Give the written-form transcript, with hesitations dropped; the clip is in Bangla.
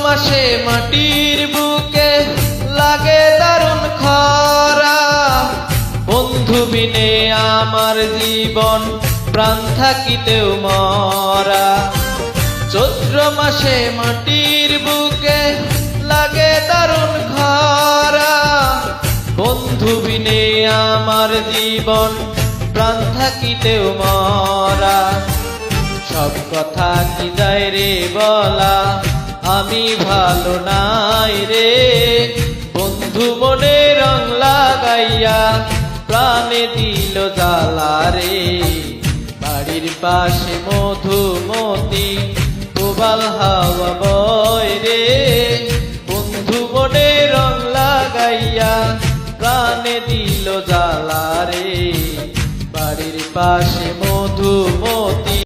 মাসে মাটির বুকে লাগে দারুণ খরা, বন্ধু বিনে আমার জীবন প্রাণ থাকিতেও মরা। চৈত্র মাসে মাটির বুকে লাগে দারুণ খরা, বন্ধু বিনে আমার জীবন প্রাণ থাকিতেও মরা। সব কথা কি যায় রে বলা, আমি ভালো নাই রে, বন্ধু মনে রং লাগাইয়া প্রাণে দিল জ্বালা রে। বাড়ির পাশে মধুমতি প্রবাল হাওয়া বয় রে, বন্ধু মনে রং লাগাইয়া প্রাণে দিল জ্বালা রে। বাড়ির পাশে মধুমতি